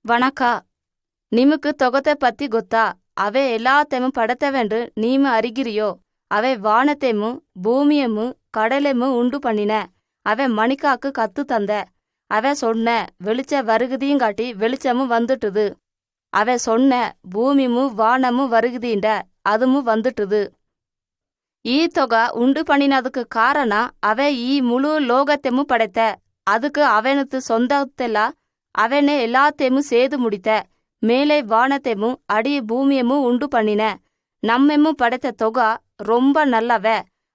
ವಣಕ ನಿಮಕ್ ತೊಗತೆ ಪತ್ತಿ ಗೊತ್ತಾ? ಅವೆ ಎಲ್ಲಾತೆಮು ಪಡತೆವೆಂಡು ನೀಮು ಅರಿಗಿರಿಯೋ? ಅವೆ வானத்தைமு பூமியமு கடலைமு உண்டு பண்ணின. அவை மணிக்காக்கு கத்து தந்த. அவை சொன்ன வெளிச்ச வருகுதியும் காட்டி வெளிச்சமும் வந்துட்டுது. அவை சொன்ன பூமிமு வானமும் வருகுதீண்ட அதுமு வந்துட்டுது. ಈ ತೊಗ ಉಂಡು பண்ணினதுக்கு ಕಾರಣ ಅವೆ ಈ ಮುಳು ಲೋಗತೆಮು ಪಡೆತ. அதுக்கு அவனுக்கு சொந்தத்தெಲ್ಲ அவனே எல்லாத்தையும் செய்து முடித்த. மேலே வானத்தையும் அடி பூமியமும் உண்டு பண்ணின. நம்மெம்மு படைத்த தொகை ரொம்ப நல்லவ.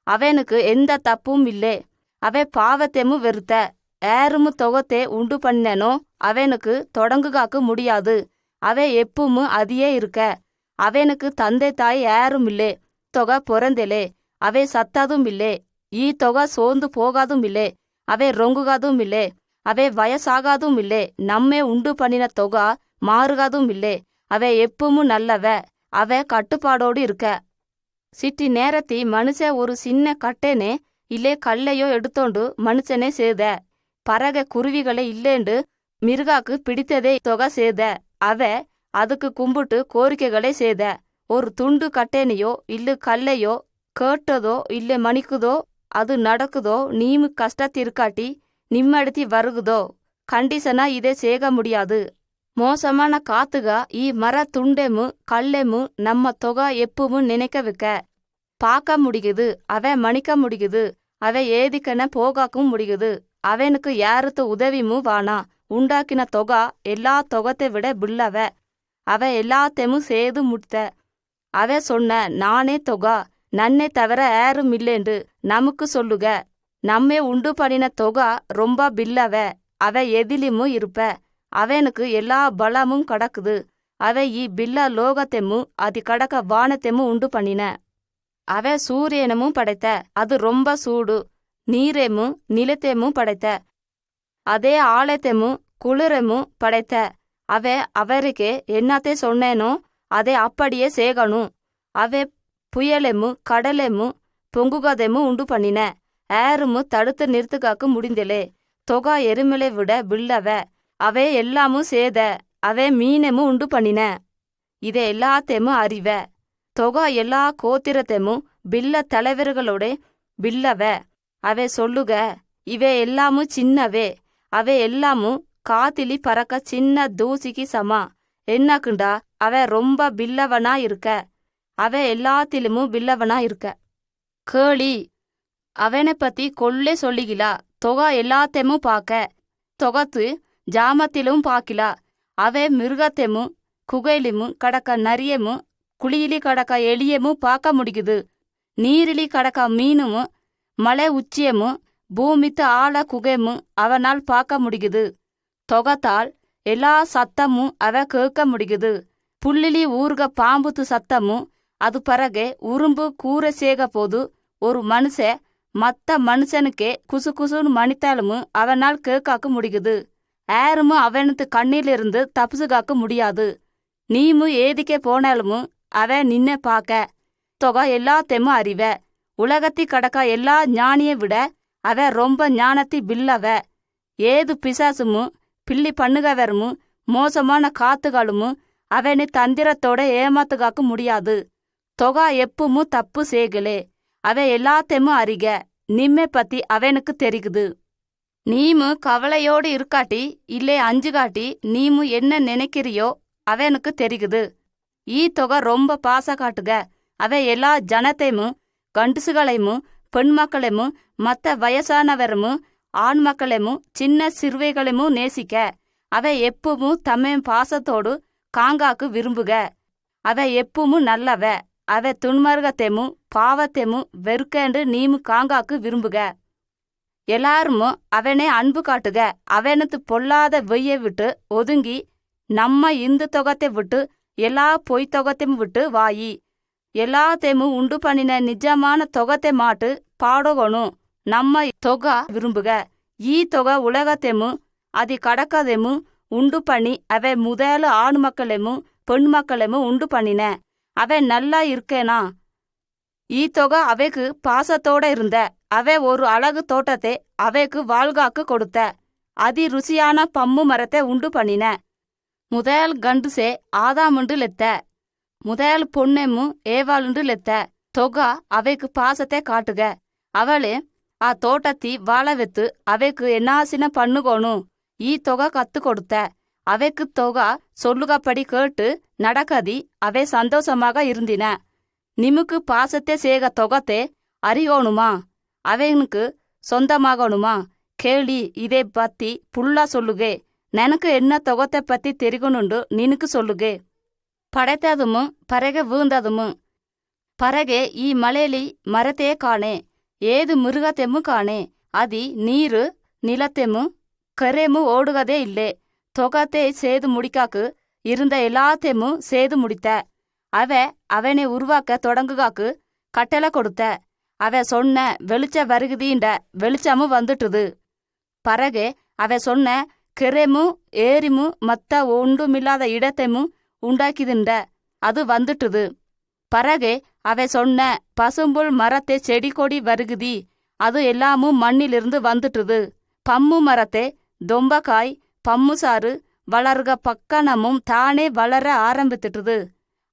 அவனுக்கு எந்த தப்பும் இல்லை. அவை பாவத்தையும் வெறுத்த. ஏறுமு தொகத்தை உண்டு பண்ணினோ அவனுக்கு தொடங்குகாக்கு முடியாது. அவை எப்பவும் அதியே இருக்க. அவனுக்கு தந்தை தாய் யாரும் இல்லை. தொகை பொறந்தலே அவை சத்ததும் இல்லை. ஈ தொகை சோர்ந்து போகாதும் இல்லை. அவை ரொங்குகாதும் இல்லை. அவை வயசாகாதும் இல்லை. நம்மே உண்டு பண்ணின தொகை மாறுகாதும் இல்லை. அவை எப்பவும் நல்லவ. அவை கட்டுப்பாடோடு இருக்க. சிட்டி நேரத்தி மனுஷ ஒரு சின்ன கட்டேனே இல்லே கல்லையோ எடுத்தோண்டு மனுஷனே சேத. பறக குருவிகளை இல்லேண்டு மிருகாக்கு பிடித்ததே தொகை சேத. அவ அதுக்கு கும்பிட்டு கோரிக்கைகளை சேத. ஒரு துண்டு கட்டேனையோ இல்லு கல்லையோ கேட்டதோ இல்லை மணிக்குதோ அது நடக்குதோ நீமு கஷ்டத்திருக்காட்டி நிம்மடுத்தி வருகுதோ கண்டிஷனா இதை சேக முடியாது. மோசமான காத்துக ಈ மர துண்டெமு கல்லெமு நம்ம தொகை எப்பவும் நினைக்க வைக்க பார்க்க முடியுது. அவை மணிக்க முடியுது. அவை ஏதிக்கன போகாக்கும் முடியுது. அவனுக்கு யாருத்து உதவிமு வானா. உண்டாக்கின தொகை எல்லா தொகத்தை விட பிள்ளவ. அவ எல்லாத்தையும் செய்து முடித்த. அவ சொன்ன நானே தொகை நன்னை தவிர யாரும் இல்லேண்டு நமக்கு சொல்லுக. நம்மே உண்டு பண்ணின தொகை ரொம்ப பில்லவ. அவ எதிலிமு இருப்ப. அவனுக்கு எல்லா பலமும் கடக்குது. அவை ಈ பில்ல லோகத்தைமு அதி கடக்க வானத்தைமு உண்டு பண்ணின. அவ சூரியனமும் படைத்த. அது ரொம்ப சூடு. நீரைமு நிலத்தையும் படைத்த. அதே ஆலயத்தைமு குளிரமு படைத்த. அவ அவருக்கே என்னத்தை சொன்னேனோ அதை அப்படியே சேகணும். அவை புயலெமு கடலெமு பொங்குகதைமு உண்டு பண்ணின. ஏறுமு தடுத்து நிறுத்துக்காக்கு முடிந்தலே. தொகை எருமலை விட பில்லவ. அவை எல்லாமும் சேத. அவை மீனமு உண்டு பண்ணின. இதை எல்லாத்தையும் அறிவ. தொகை எல்லா கோத்திரத்தையும் பில்ல தலைவர்களோட பில்லவ. அவை சொல்லுக இவை எல்லாமும் சின்னவே. அவை எல்லாமும் காத்திலி பறக்க சின்ன தூசிக்கு சமா. என்னக்குண்டா அவ ரொம்ப பில்லவனா இருக்க. அவ எல்லாத்திலுமு பில்லவனா இருக்க. கேளி அவனை பத்தி கொள்ளே சொல்லிகிலா. தொகை எல்லாத்தையும் பார்க்க தொகத்து ஜாமத்திலும் பாக்கிலா. அவை மிருகத்தையும் குகையிலும் கடக்க நரியமும் குழியிலி கடக்க எலியமும் பார்க்க முடியுது. நீரிலி கடக்க மீனும் மலை உச்சியமும் பூமித்து ஆழ குகையும் அவனால் பார்க்க முடியுது. தொகத்தால் எல்லா சத்தமும் அவ கேட்க முடியுது. புள்ளிலி ஊர்க பாம்புத்து சத்தமும் அது பிறகு உரும்பு கூரை சேக போது ஒரு மனுஷ மத்த மனுஷனுக்கே குசு குசுன்னு மணித்தாலும் அவனால் கேட்காக்க முடியுது. ஏறுமு அவனுக்கு கண்ணிலிருந்து தப்புசுகாக்க முடியாது. நீமு ஏதிக்கே போனாலும் அவ நின்ன பார்க்க. தொகை எல்லாத்தையும் அறிவ. உலகத்தி கடக்க எல்லா ஞானியை விட அவ ரொம்ப ஞானத்தி பில்லவ. ஏது பிசாசுமு பில்லி பண்ணுகவரமு மோசமான காத்துகளும் அவனை தந்திரத்தோட ஏமாத்துகாக்க முடியாது. தொகை எப்பவும் தப்பு சேகலே. அவ எல்லாத்தையும் அறிக. நிம்மை பத்தி அவனுக்கு தெரியுது. நீமு கவலையோடு இருக்காட்டி இல்லை அஞ்சுகாட்டி நீமு என்ன நினைக்கிறியோ அவனுக்கு தெரியுது. ஈ தொகை ரொம்ப பாச காட்டுக. அவ எல்லா ஜனத்தையும் கண்டுசுகளையும் பெண் மக்களையும் மற்ற வயசானவரும் ஆண் மக்களையும் சின்ன சிறுவைகளையும் நேசிக்க. அவ எப்பவும் தம்மை பாசத்தோடு காங்காக்கு விரும்புக. அவ எப்பவும் நல்லவ. அவ துன்மார்க்கத்தையும் பாவத்தையும் வெறுக்கேண்டு நீமு காங்காக்கு விரும்புக. எல்லாருமோ அவனே அன்பு காட்டுக. அவனுக்கு பொல்லாத வெய்யை விட்டு ஒதுங்கி நம்ம இந்த தொகத்தை விட்டு எல்லா பொய் தொகத்தையும் விட்டு வாயி. எல்லாத்தையும் உண்டு பண்ணின நிஜமான தொகத்தை மாட்டு பாடகணும். நம்ம தொகை விரும்புக. ஈ தொகை உலகத்தையும் அதி கடக்கதையும் உண்டு பண்ணி அவை முதல் ஆண் மக்களையும் பெண் மக்களையும் உண்டு பண்ணின. அவை நல்லா இருக்கேனா. ஈ தொகை அவைக்கு பாசத்தோட இருந்த. அவை ஒரு அழகு தோட்டத்தை அவைக்கு வாழ்காக்கு கொடுத்த. அதி ருசியான பம்மு மரத்தை உண்டு பண்ணின. முதல் ಗಂಡುಸೆ ಆದಾಮುಂಡು ಲೆತ್ತ முதல் பொண்ணெம்மு ஏவாளுண்டு லெத்த தொகா அவைக்கு பாசத்தை காட்டுக அவளே ஆ தோட்டத்தி வாழ வெத்து அவைக்கு என்னாசின பண்ணுகோணும் ஈ தொகை கத்து கொடுத்த அவைக்கு தொகா சொல்லுகப்படி கேட்டு நடக்கதி அவை சந்தோஷமாக இருந்தின நிமுக்கு பாசத்தை சேக தொகத்தை அறியோணுமா அவைனுக்கு சொந்தமாகணுமா கேளி இதை பத்தி புல்லா சொல்லுகே நெனக்கு என்ன தொகத்தை பத்தி தெரிகணுண்டு நினுக்கு சொல்லுகே படைத்ததுமு பறகை வீழ்ந்ததுமு பறகೆ ಈ ಮಳೆಲಿ ಮರತೇ ಕಾಣೆ ಏದು மிருகத்தெம்மு காணே அதி நீரு நிலத்தெம்மு கரெமு ஓடுகதே இல்லே தொகத்தை சேது முடிக்காக்கு இருந்த எல்லாத்தெம்மு சேது முடித்த அவனை உருவாக்க தொடங்குகாக்கு கட்டளை கொடுத்த அவ சொன்ன வெளிச்ச வருகுதீண்ட வெளிச்சமும் வந்துட்டுது பறகೆ அவ சொன்ன கெரெமு ஏரிமு மத்த ஒன்றுமில்லாத இடத்தெம்மு உண்டாக்கிதுண்ட அது வந்துட்டுது பறகೆ அவை சொன்ன பசும்புல் மரத்தை செடி கொடி வருகுதி அது எல்லாமும் மண்ணிலிருந்து வந்துட்டுது பம்மு மரத்தை தொம்பக்காய் பம்மு சாறு வளர்க பக்கனமும் தானே வளர ஆரம்பித்துட்டுது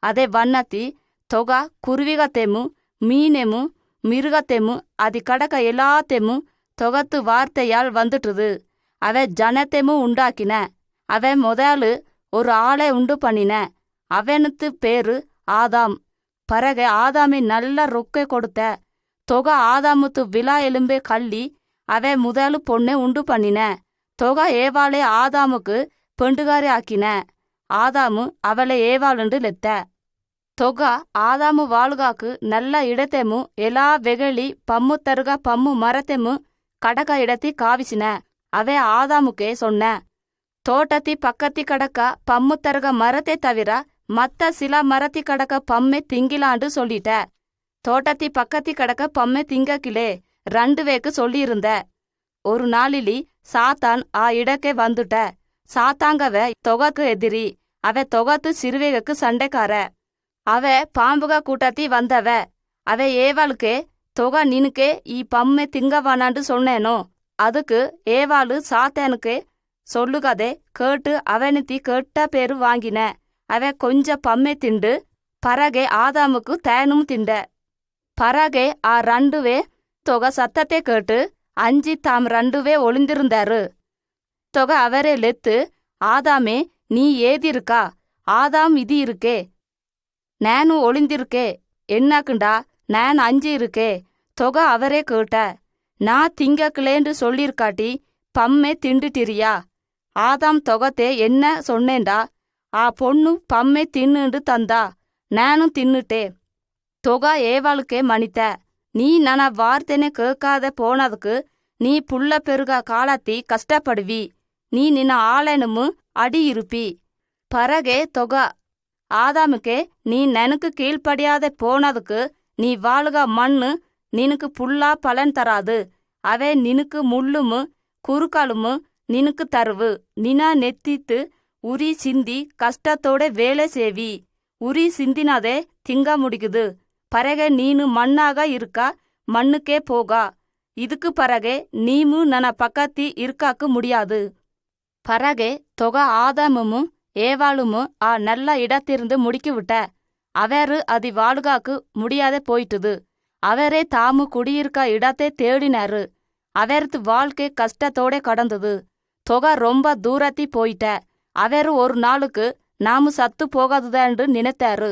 அதை வண்ணத்தி தொகா குருவிகத்தெம்மு மீனெம்மு மிருகத்தெம்மு அது கடக்க எல்லாத்தெம்மு தொகத்து வார்த்தையால் வந்துட்டுது அவை ஜனத்தெம்மு உண்டாக்கின அவன் முதலு ஒரு ஆளை உண்டு பண்ணின அவனுக்கு பேரு ஆதாம் பறகை ஆதாமின் நல்ல ரொக்கை கொடுத்த தொகா ஆதாமுத்து விழா எலும்பே கள்ளி அவன் முதலு பொண்ணை உண்டு பண்ணின தொகா ஏவாளை ஆதாமுக்கு பெண்டுகாரி ஆக்கின ஆதாமு அவளை ஏவாளுண்டு லெத்த தொகா ஆதாமு வாழுகாக்கு நல்ல இடத்தெம்மு எல்லா வெகழி பம்மு தருக பம்மு மரத்தெம்மு கடக்க இடத்தி காவிசின அவை ஆதாமுக்கே சொன்ன தோட்டத்தி பக்கத்தி கடக்க பம்மு தருக மரத்தை தவிர மத்த சில மரத்தி கடக்க பம்மை திங்கிலாண்டு சொல்லிட்ட தோட்டத்தி பக்கத்தி கடக்க பம்மை திங்கக்கிலே 2 வேக்கு சொல்லியிருந்த ஒரு நாளிலி சாத்தான் ஆ இடக்கே வந்துட்ட சாத்தாங்கவ தொகக்கு எதிரி அவ தொகத்து சிறுவேகக்கு சண்டைக்கார அவ பாம்புக கூட்டத்தி வந்தவ அவ ஏவாளுக்கே தொகா நினுக்கே ஈ பம்மை திங்கவானாண்டு சொன்னேனோ அதுக்கு ஏவாளு சாத்தானுக்கே சொல்லுகதே கேட்டு அவனுத்தி கேட்ட பேரு வாங்கின அவ கொஞ்ச பம்மை திண்டு பறகை ஆதாமுக்கு தேனும் திண்ட பறகை ஆ 2வே தொகை சத்தத்தை கேட்டு அஞ்சி தாம் 2வே ஒளிந்திருந்தாரு தொகை அவரே லெத்து ஆதாமே நீ ஏதிருக்கா ஆதாம் இது இருக்கே நானு ஒளிந்திருக்கே என்னாக்குண்டா நான் அஞ்சு இருக்கே தொகை அவரே கேட்ட நான் திங்கக்கிலேன்று சொல்லிருக்காட்டி பம்மை திண்டுட்டிரியா ஆதாம் தொகத்தே என்ன சொன்னேண்டா ஆ பொண்ணு பம்மை தின்னுண்டு தந்தா நானும் தின்னுட்டே தொகா ஏவாளுக்கே மணித்த நீ நன வார்த்தைனே கேட்காத போனதுக்கு நீ புள்ள பெருகா காலத்தி கஷ்டப்படுவி நீ நின்ன ஆளனுமு அடி இருப்பி பறகே தொகா ஆதாமுக்கே நீ நெனக்கு கீழ்ப்படியாத போனதுக்கு நீ வாழுகா மண்ணு நினுக்கு புல்லா பலன் தராது அவே நினுக்கு முள்ளுமு குறுக்காலுமு நினுக்கு தருவு நினா நெத்தித்து உரி சிந்தி கஷ்டத்தோட வேலை சேவி உரி சிந்தினாதே திங்க முடிக்குது பறகை நீனு மண்ணாக இருக்கா மண்ணுக்கே போகா இதுக்கு பறகை நீமு நன பக்கத்தி இருக்காக்கு முடியாது பறகை தொகா ஆதாமும் ஏவாளுமு ஆ நல்ல இடத்திருந்து முடிக்கி விட்ட அவரு அது வாழுகாக்கு முடியாத போயிட்டுது அவரே தாமு குடியிருக்கா இடத்தை தேடினாரு அவரது வாழ்க்கை கஷ்டத்தோட கடந்தது தொகை ரொம்ப தூரத்தி போயிட்ட அவரு ஒரு நாளுக்கு நாமு சத்து போகாதுதான்னு நினைத்தாரு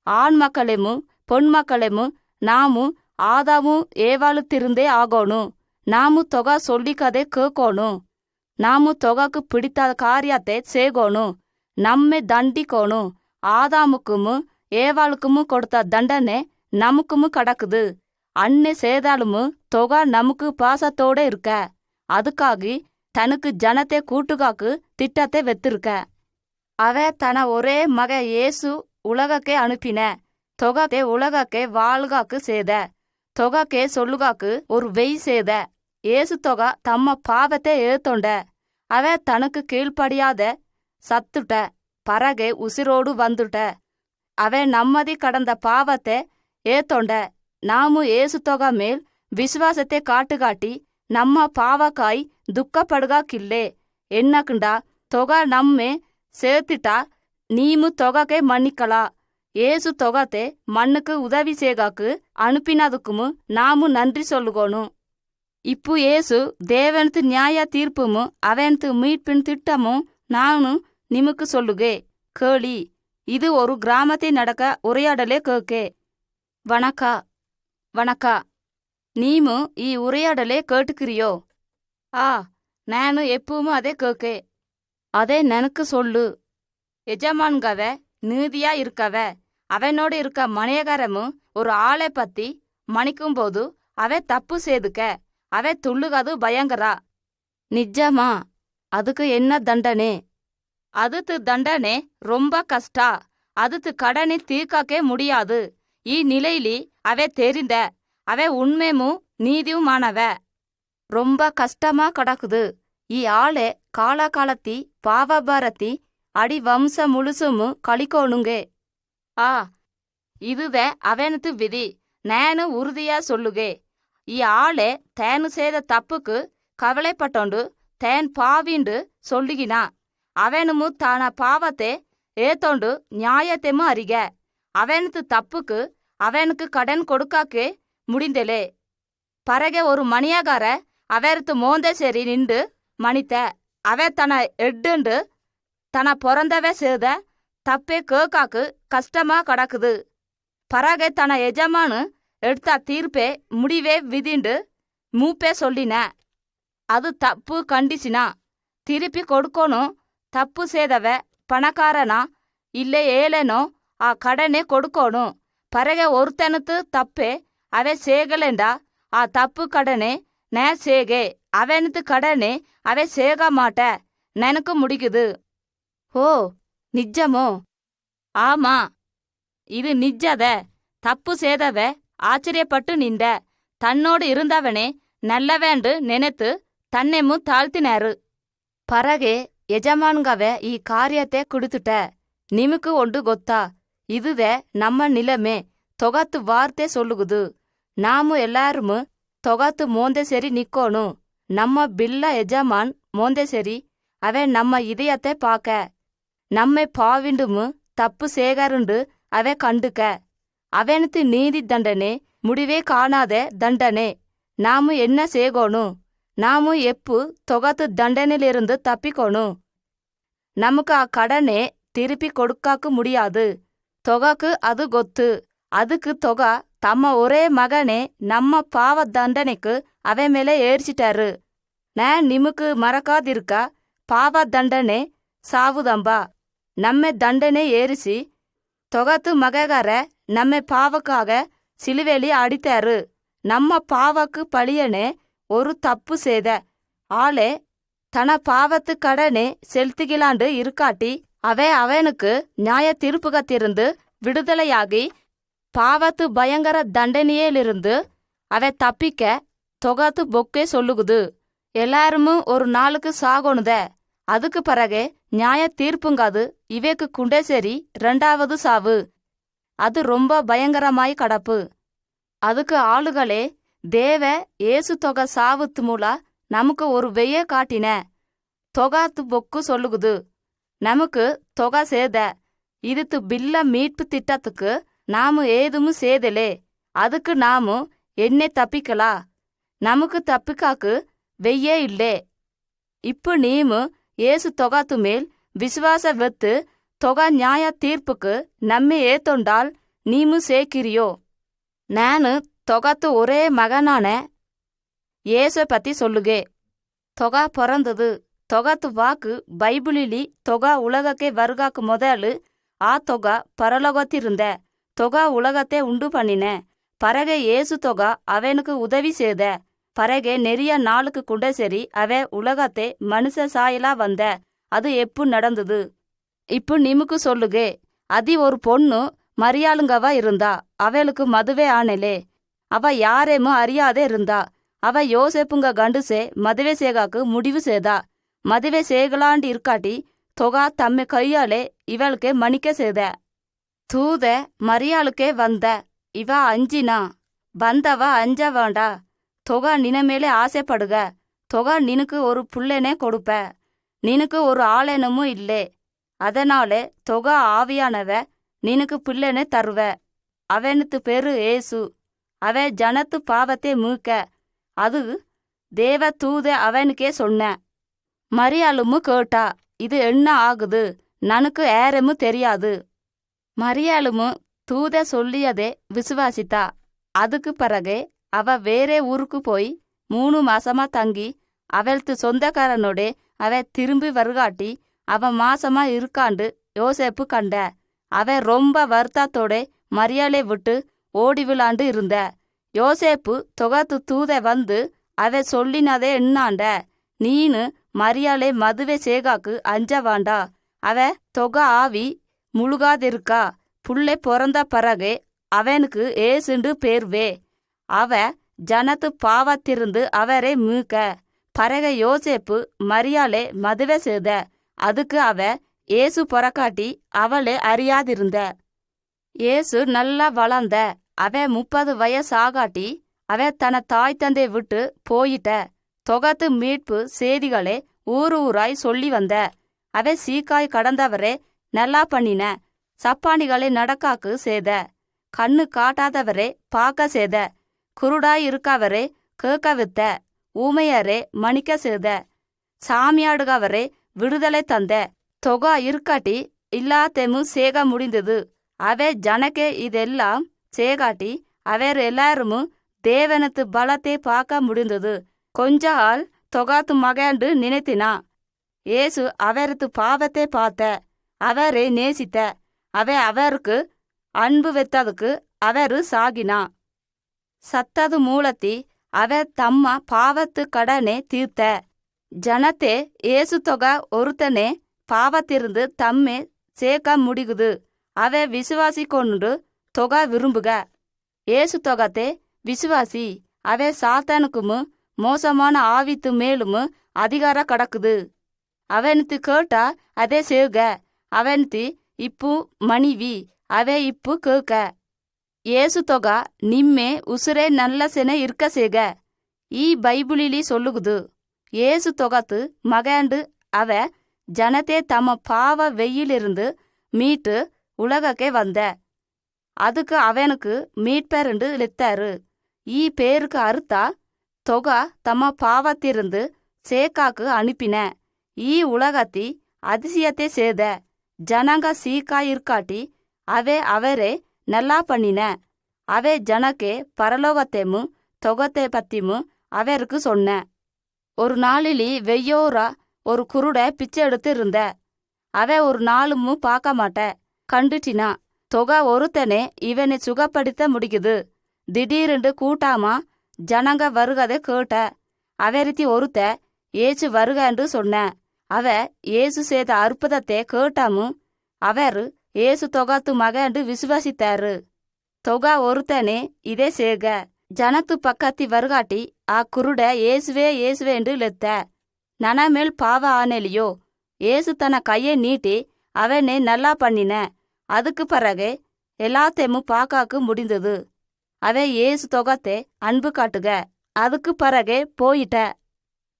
ஆண் மக்களேமு பொன் மக்களேமு நாமு ஆதாமு ஏவாளுத்திருந்தே ஆகணும் நாமு தொகை சொல்லிக்கதே கேட்கணும் நாமு தொகைக்கு பிடித்த காரியத்தை செய்கணும் நம்மை தண்டிக்கணும் ஆதாமுக்குமு ஏவாளுக்குமு கொடுத்த தண்டனை நமக்குமு கடக்குது அன்னை செய்தாலுமு தொகை நமக்கு பாசத்தோட இருக்க அதுக்காக தனக்கு ஜனத்தை கூட்டுகாக்கு திட்டத்தை வெத்திருக்க அவ தன ஒரே மக இயேசு உலகக்கே அனுப்பின தொகத்தை உலகக்கே வாழ்காக்கு செய்த தொகக்கே சொல்லுகாக்கு ஒரு வெய் செய்த ஏசு தொகை தம்ம பாவத்தை ஏத்தொண்ட அவ தனக்கு கீழ்ப்படியாத சத்துட்ட பறகை உசிரோடு வந்துட்ட அவ நம்மதி கடந்த பாவத்தை ஏத்தொண்ட நாமு ஏசு தொகை மேல் விசுவாசத்தை காட்டுகாட்டி நம்ம பாவக்காய் துக்கப்படுகாக்கில்லே என்னக்குண்டா தொகை நம்மே சேர்த்துட்டா நீமு தொகைக்கே மன்னிக்கலா. ஏசு தொகத்தை மண்ணுக்கு உதவி சேகாக்கு அனுப்பினதுக்குமு நாமு நன்றி சொல்லுகோணும். இப்போ ஏசு தேவனத்து நியாய தீர்ப்புமு அவனத்து மீட்பின் திட்டமும் நானு நிமுக்கு சொல்லுகே கேளி. இது ஒரு கிராமத்தை நடக்க உரையாடலே கேக்கே. வணக்கா வணக்கா. நீமு ಈ உரையாடலே கேட்டுக்கிறியோ? ನಾನು எப்பவும் அதே கேக்கே. அதே நெனக்கு சொல்லு. எஜமான்கவ நீதியா இருக்கவ அவனோடு இருக்க மணியகாரமும் ஒரு ஆளை பத்தி மணிக்கும்போது அவ தப்பு செய்துக்க அவ துள்ளுகது பயங்கரா. நிஜமா? அதுக்கு என்ன தண்டனை? அதுக்கு தண்டனை ரொம்ப கஷ்டா. அதுக்கு கடனை தீர்க்கவே முடியாது. ಈ நிலையிலி அவ தெரிந்த அவ உண்மையும் நீதியுமானவ. ரொம்ப கஷ்டமா கிடக்குது. ಈ ஆளே காலகாலத்தி பாவபாரத்தி அடி வம்ச முழுசுமு கழிக்கோணுங்கே. இதுவே அவனத்து விதி. நானு உறுதியா சொல்லுகே. ಈ ஆளே தேனு செய்த தப்புக்கு கவலைப்பட்டோண்டு தேன் பாவிண்டு சொல்லுகினா. அவனுமு தான பாவத்தை ஏத்தோண்டு நியாயத்தையும் அறிக. அவனத்து தப்புக்கு அவனுக்கு கடன் கொடுக்காக்கே முடிந்தலே. பரகே ஒரு மணியகார அவரத்து மோந்த சரி நின்று மணித்த அவ தன எட்டுண்டு தன பிறந்தவ செய்த தப்பே கேக்காக்கு கஷ்டமா கிடக்குது. பரகே தன எஜமானு எடுத்த தீர்ப்பே முடிவே விதிண்டு மூப்பே சொல்லின. அது தப்பு கண்டிச்சினா திருப்பி கொடுக்கணும். தப்பு செய்தவ பணக்காரனா இல்லை ஏழனோ கடனே கொடுக்கணும். பரகே ஒருத்தனத்து தப்பே அவ சேகலேண்டா தப்பு கடனே நே சேகே. அவனத்து கடனே அவ சேக மாட்ட நெனக்கு முடிக்குது. ஓ நிஜமோ? ஆமா, இது நிஜத. தப்பு செய்தவ ஆச்சரியப்பட்டு நின்ற. தன்னோடு இருந்தவனே நல்லவேண்டு நினைத்து தன்னைமு தாழ்த்தினாரு. பரகே ಯಜಮಾನ್ಗವ ಈ ಕಾರ್ಯತೆ ಕುಡಿತುಟ. ನಿಮಕು ಒಂದು ಗೊತ್ತಾ? ಇದುದೆ ನಮ್ಮ ನಿಲಮೆ. ತೊಗತ್ತು ವಾರ್ತೆ ಸೊಲ್ಲುಗುದು. ನಾಮು ಎಲ್ಲಾರುಮು ತೊಗತ್ತು ಮೋಂದೆ ಸೆರಿ ನಿಕ್ಕೋನು. ನಮ್ಮ ಬಿಲ್ಲ ಯಜಮಾನ್ ಮೋಂದೆ ಸೆರಿ ಅವೆ ನಮ್ಮ இதயத்தை பாக்க. நம்மை பாவிண்டுமு தப்பு சேகருண்டு அவை கண்டுக்க. அவனத்து நீதி தண்டனை முடிவே காணாத தண்டனை. நாமு என்ன சேகோணும்? நாமு எப்பு தொகத்து தண்டனையிலிருந்து தப்பிக்கோணும். நமக்கு கடனே திருப்பி கொடுக்காக்கு முடியாது. தொகைக்கு அது கொத்து. அதுக்கு தொகை தம்ம ஒரே மகனே நம்ம பாவ தண்டனைக்கு அவ மேலே ஏறிச்சிட்டாரு. நான் நிமுக்கு மறக்காதிருக்க பாவ தண்டனை சாவுதம்பா. நம்ம தண்டனை ஏறிசி தொகத்து மககார நம்ம பாவக்காக சிலுவேலி அடித்தாரு. நம்ம பாவக்கு பழியனே ஒரு தப்பு செய்த ஆளே தன பாவத்து கடனே செலுத்துகிலாண்டு இருக்காட்டி அவனுக்கு நியாய தீர்ப்புகத்திருந்து விடுதலையாகி பாவத்து பயங்கர தண்டனையிலிருந்து அவ தப்பிக்க தொகத்து பொக்கே சொல்லுகுது. எல்லாருமு ஒரு நாளுக்கு சாகணுத. அதுக்கு பிறகு நியாய தீர்ப்புங்காது இவைக்கு குண்டே சரி 2வது சாவு. அது ரொம்ப பயங்கரமாய் கடப்பு. அதுக்கு ஆளுகளே தேவ ஏசு தொகை சாவுத்து மூல நமக்கு ஒரு வெய்ய காட்டின. தொகாத்து பொக்கு சொல்லுகுது. நமக்கு தொகை சேத. இதுத்து பில்ல மீட்பு திட்டத்துக்கு நாமு ஏதுமு சேதலே. அதுக்கு நாமு என்னை தப்பிக்கலா. நமக்கு தப்பிக்காக்கு வெய்யே இல்லே. இப்போ நீமு ஏசு தொகாத்து மேல் விசுவாச வெத்து தொகை நியாய தீர்ப்புக்கு நம்மை ஏத்தொண்டால் நீமு சேக்கிரியோ? நானு தொகாத்து ஒரே மகனான ஏசு பத்தி சொல்லுகே. தொகா பிறந்தது. தொகாத்து வாக்கு பைபிளிலி தொகா உலகಕ್ಕೆ வருகாக்கு முதலு தொகா பரலோகத்திருந்த தொகா உலகத்தை உண்டு பண்ணின. பரகே ஏசு தொகா அவனுக்கு உதவி செய்த. பரகே நெறிய நாளுக்கு குண்ட சரி அவ உலகத்தை மனுஷ சாயலா வந்த. அது எப்போ நடந்தது? இப்போ நிமுக்கு சொல்லுகே. அதி ஒரு பொண்ணு மரியாளுங்கவா இருந்தா. அவளுக்கு மதுவே ஆனலே. அவ யாரேமோ அறியாதே இருந்தா. அவ யோசேப்புங்க கண்டுசே மதுவே சேகாக்கு முடிவு செய்தா. மதுவே சேகலாண்டு இருக்காட்டி தொகா தம்மை கையாலே இவளுக்கு மணிக்க செய்த. தூத மரியாளுக்கே வந்த. இவ அஞ்சினா. வந்தவ அஞ்ச வேண்டா. தொகா நினமேலே ஆசைப்படுக. தொகா நினுக்கு ஒரு புள்ளனே கொடுப்ப. நினுக்கு ஒரு ஆளனமும் இல்லே. அதனாலே தொகா ஆவியானவ நினக்கு பிள்ளைன்னு தருவ. அவனுக்கு பேரு ஏசு. அவ ஜனத்து பாவத்தை மூக்க. அது தேவ தூத அவனுக்கே சொன்ன. மரியாளுமு கேட்டா, இது என்ன ஆகுது, நனுக்கு ஏறமு தெரியாது. மரியாளுமு தூத சொல்லியதே விசுவாசித்தா. அதுக்கு பிறகு அவ வேறே ஊருக்கு போய் 3 மாசமா தங்கி அவளுக்கு சொந்தக்காரனோட அவ திரும்பி வருகாட்டி அவ மாசமா இருக்காண்டு யோசேப்பு கண்ட. அவ ரொம்ப வருத்தத்தோட மரியாளை விட்டு ஓடி விளாண்டு இருந்த. யோசேப்பு தொகத்து தூத வந்து அவ சொல்லினதே என்னாண்ட, நீனு மரியாளை மதுவை சேகாக்கு அஞ்ச வேண்டா. அவ தொகை ஆவி முழுகாதிருக்கா. புள்ளை பிறந்த பிறகு அவனுக்கு ஏசுண்டு பேர்வே. அவ ஜனத்து பாவத்திருந்து அவரை மீக்க. பறக யோசேப்பு மரியாளை மதுவை செய்த. அதுக்கு அவ ஏசு பொறக்காட்டி அவளை அறியாதிருந்த. ஏசு நல்லா வளர்ந்த. அவ 30 வயசாகாட்டி அவ தன தாய் தந்தை விட்டு போயிட்ட. தொகத்து மீட்பு செய்திகளை ஊராய் சொல்லி வந்த. அவ சீக்காய் கடந்தவரை நல்லா பண்ணின. சப்பானிகளை நடக்காக்கு செய்த. கண்ணு காட்டாதவரை பார்க்க செய்த. குருடாய் இருக்கவரை கேட்க வித்த. ஊமையரை மணிக்க செய்த. சாமியாடுகவரை விடுதலை தந்த. தொகா இருக்காட்டி இல்லாத்தேமு சேக முடிந்தது. அவ ஜனக்கே இதெல்லாம் சேகாட்டி அவர் எல்லாருமு தேவனத்து பலத்தை பார்க்க முடிந்தது. கொஞ்ச ஆள் தொகாத்து மகண்டு நினைத்தினா. ஏசு அவரது பாவத்தை பார்த்த. அவரை நேசித்த. அவருக்கு அன்பு வைத்ததுக்கு அவரு சாகினா. சத்தது மூலத்தி அவ தம்ம பாவத்து கடனே தீர்த்த. ஜனத்தே ஏசு தொகை ஒருத்தனே பாவத்திருந்து தம்மே சேர்க்க முடிகுது. அவ விசுவாசி கொண்டு தொகை விரும்புக. ஏசு தொகத்தே விசுவாசி. அவ சாத்தானுக்குமு மோசமான ஆவித்து மேலுமு அதிகார கடக்குது. அவனுக்கு கேட்டா அதே சேக. அவனுக்கு இப்பு மணிவி. அவ இப்பு கேட்க. ஏசு தொகா நிம்மே உசுரே நல்ல சென இருக்க சேக. ஈ பைபிளிலி சொல்லுகுது. ஏசு தொகத்து மகண்டு அவ ஜனத்தே தம்ம பாவ வெயிலிருந்து மீட்டு உலகக்கே வந்த. அதுக்கு அவனுக்கு மீட்பெருண்டு இழுத்தாரு. ஈ பேருக்கு அறுத்தா தொகா தம்ம பாவத்திருந்து சேக்காக்கு அனுப்பின. ஈ உலகத்தி அதிசயத்தை செய்த. ஜனங்க சீக்காயிருக்காட்டி அவே அவரே நல்லா பண்ணின. அவே ஜனக்கே பரலோகத்தைமு தொகத்தை பத்திமு அவருக்கு சொன்ன. ஒரு நாளிலி வெய்யோரா ஒரு குருட பிச்சை எடுத்து இருந்த. அவ ஒரு நாளுமு பார்க்க மாட்ட கண்டுட்டினா. தொகை ஒருத்தனே இவனை சுகப்படுத்த முடிக்குது. திடீரென்று கூட்டாமா ஜனங்க வருகதை கேட்ட. அவரித்தி ஒருத்த ஏசு வருகன்று சொன்ன. அவ ஏசு செய்த அற்புதத்தை கேட்டாமு அவரு ஏசு தொகாத்து மகண்டு விசுவாசித்தாரு. தொகா ஒருத்தனே இதே சேக. ஜனத்து பக்கத்தி வருகாட்டி ஆ குருட ஏசுவே ஏசுவேண்டு லெத்த. நனமேல் பாவ ஆனேலியோ. ஏசு தன கையை நீட்டி அவனை நல்லா பண்ணின. அதுக்கு பிறகு எல்லாத்தையும் பார்க்காக்கு முடிந்தது. அவ ஏசு தொகத்தை அன்பு காட்டுக. அதுக்கு பிறகு போயிட்ட.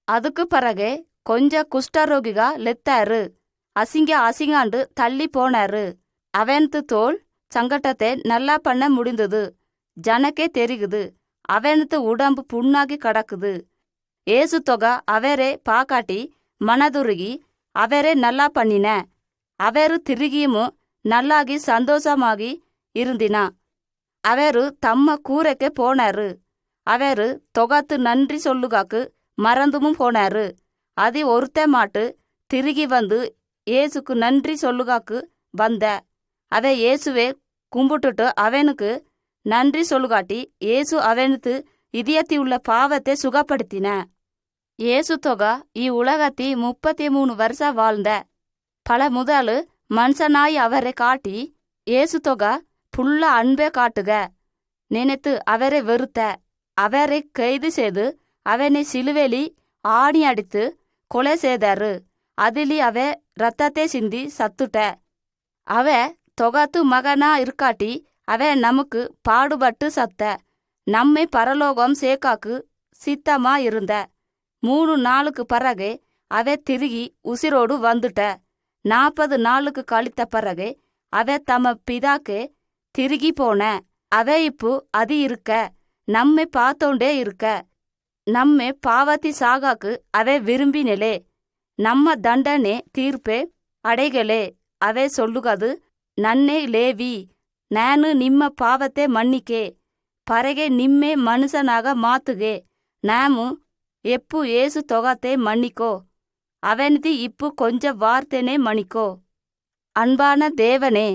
அதுக்கு பிறகு கொஞ்ச குஷ்டரோகிகா லெத்தாரு. அசிங்காண்டு தள்ளி போனாரு. அவனது தோல் சங்கட்டத்தை நல்லா பண்ண முடிந்தது. ஜனக்கே தெரிகுது. அவனது உடம்பு புண்ணாகி கிடக்குது. ஏசு தொகா அவரே பாக்காட்டி மனதுருகி அவரே நல்லா பண்ணின. அவரு திருகியுமு நல்லாகி சந்தோஷமாகி இருந்தினா. அவரு தம்ம கூரைக்கே போனாரு. அவரு தொகாத்து நன்றி சொல்லுகாக்கு மறந்துமும் போனாரு. அது ஒருத்த மாட்டு திருகி வந்து ஏசுக்கு நன்றி சொல்லுகாக்கு வந்த. அவ ஏசுவே கும்பிட்டுட்டு அவனுக்கு நன்றி சொல்லுகாட்டி ஏசு அவனுக்கு இதயத்தி உள்ள பாவத்தை சுகப்படுத்தின. ஏசு தொகா உலகத்தி 33 வருஷம் வாழ்ந்த. பல முதலு மனுஷனாய் அவரை காட்டி ஏசு தொகா புள்ள அன்பை காட்டுக நினைத்து அவரை வெறுத்த. அவரை கைது செய்து அவனை சிலுவேலி ஆணி அடித்து கொலை செய்தாரு. அதிலி அவ ரத்தத்தை சிந்தி சத்துட்ட. அவ தொகாத்து மகனா இருக்காட்டி அவ நமக்கு பாடுபட்டு சத்த. நம்மை பரலோகம் சேக்காக்கு சித்தமா இருந்த. 3 நாளுக்கு பிறகு அவ திருகி உசிரோடு வந்துட்ட. 40 நாளுக்கு கழித்த பிறகு அவ தம பிதாக்கு திருகி போன. அவ இப்போ அது இருக்க நம்மை பார்த்தோண்டே இருக்க. நம்மை பாவத்தி சாகாக்கு அவ விரும்பினலே. நம்ம தண்டனை தீர்ப்பே அடைகளே. அவ சொல்லுகது, நன்னே லேவி, ನಾನು ನಿಮ್ಮ ಪಾವತೆ ಮನ್ನಿಕೆ ಪರಗೆ ನಿಮ್ಮೆ ಮನುಷ್ಯನಾಗ ಮಾತುಗೆ ನಾಮು ಎಪ್ಪು ಏಸು ತೊಗತೆ ಮನ್ನಿಕೋ ಅವನಿದಿ ಇಪ್ಪು ಕೊಂಚ ವಾರ್ತೆನೆ ಮಣಿಕೋ. அன்பான தேவனே,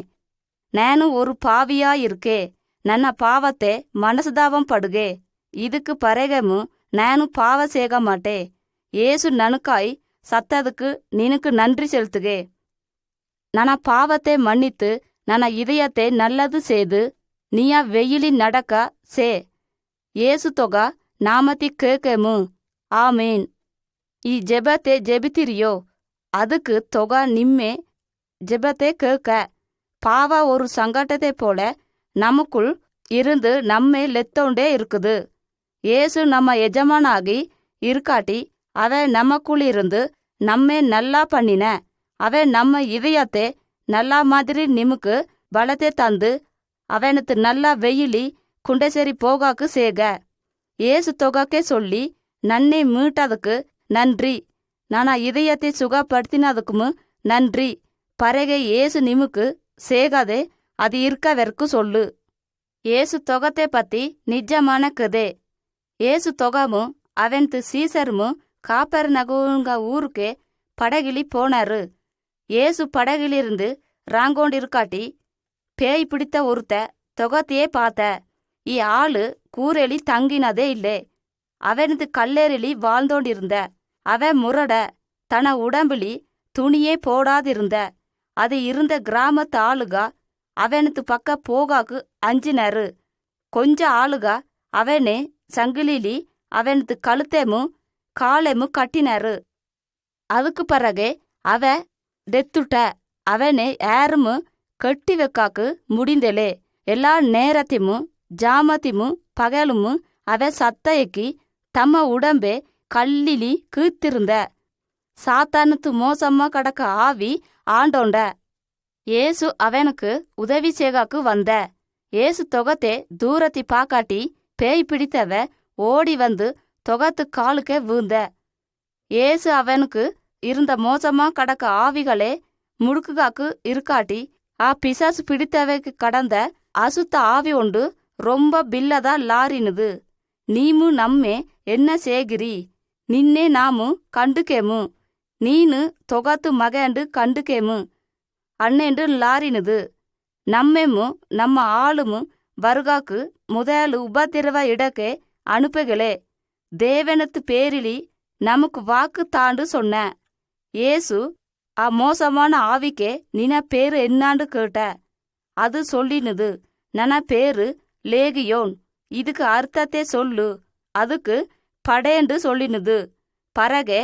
ನಾನು ஒரு பாவியா இருக்கே. ನನ್ನ பாவத்தை மனசுதாபம் படுகே. இதுக்கு பரகமு ನಾನು பாவ சேக மாட்டே. ஏசு நனுக்காய் சத்ததுக்கு நினக்கு நன்றி செலுத்துகே. ನನ್ನ பாவத்தை மன்னித்து ನನ್ನ இதயத்தை நல்லது செய்து நீயா வெயிலி நடக்க சே. ஏசு தொகா நாமத்தி கேக்கமு. ஆமேன். ಈ ಜೆಬತೆ ಜೆಬಿತಿರಿಯೋ அதுக்கு தொகா நிம்மே ஜெபத்தை கேட்க. பாவ ஒரு சங்கடத்தை போல நமக்குள் இருந்து நம்மை லெத்தோண்டே இருக்குது. ஏசு நம்ம எஜமானாகி இருக்காட்டி அவ நமக்குள் இருந்து நம்மை நல்லா பண்ணின. அவ நம்ம இதயத்தை நல்லா மாதிரி நிமுக்கு பலத்தை தந்து அவனுக்கு நல்லா வெயிலி குண்டை போகாக்கு சேக. ஏசு தொகாக்கே சொல்லி நன்னை மீட்டதுக்கு நன்றி. நானா இதயத்தை சுகப்படுத்தினதுக்கும் நன்றி. பரகை ஏசு நிமுக்கு சேகாதே அது இருக்க வெறுக்கு சொல்லு. ஏசு தொகத்தை பத்தி நிஜமான கதே. ஏசு தொகாமும் அவன்து சீசருமும் காப்பர் நகுங்க ஊருக்கே படகிலி போனாரு. ஏசு படகிலிருந்து ராங்கோண்டிருக்காட்டி பேய் பிடித்த ஒருத்த தொகத்தையே பார்த்த. ஆளு கூரெலி தங்கினதே இல்லை. அவனது கல்லேறிலி வாழ்ந்தோண்டிருந்த. அவன் முரட தன உடம்பிலி துணியே போடாதிருந்த. அது இருந்த கிராமத்து ஆளுகா அவனது பக்க போகாக்கு அஞ்சினரு. கொஞ்ச ஆளுகா அவனே சங்கிலிலி அவனது கழுத்தேமும் காலேமும் கட்டினரு. அதுக்கு பிறகு அவ டெத்துட்ட. அவனை யாரும் கட்டி வைக்காக்கு முடிந்தலே. எல்லா நேரத்தையும் ஜாமத்தையும் பகலும் அவ சத்தையக்கி தம்ம உடம்பே கல்லிலி கீத்திருந்த. சாத்தானுக்கு மோசமா கடக்க ஆவி ஆண்டோண்ட. ஏசு அவனுக்கு உதவி செய்காக்கு வந்த. ஏசு தொகத்தை தூரத்தி பாக்காட்டி பேய் பிடித்தவ ஓடி வந்து தொகத்து காலுக்கே வீழ்ந்த. ஏசு அவனுக்கு இருந்த மோசமா கடக்க ஆவிகளே முடுக்குகாக்கு இருக்காட்டி பிசாசு பிடித்தவைக்கு கடந்த அசுத்த ஆவி ஒன்று ரொம்ப பில்லதா லாரினுது. நீமு நம்மே என்ன சேகிரி, நின்னே நாமு கண்டுக்கேமு, நீனு தொகத்து மகண்டு கண்டுக்கேமு அண்ணேண்டு லாரினுது. நம்மேமு நம்ம ஆளுமு வருகாக்கு முதல் உபதிரவ இடக்கே அனுப்புகளே. தேவனத்து பேரிலி நமக்கு வாக்கு தாண்டு சொன்ன. ஏசு மோசமான ஆவிக்கே நின பேரு என்னாண்டு கேட்ட. அது சொல்லினுது, நன பேரு லேகியோன். இதுக்கு அர்த்தத்தை சொல்லு. அதுக்கு படேண்டு சொல்லினுது. பரகே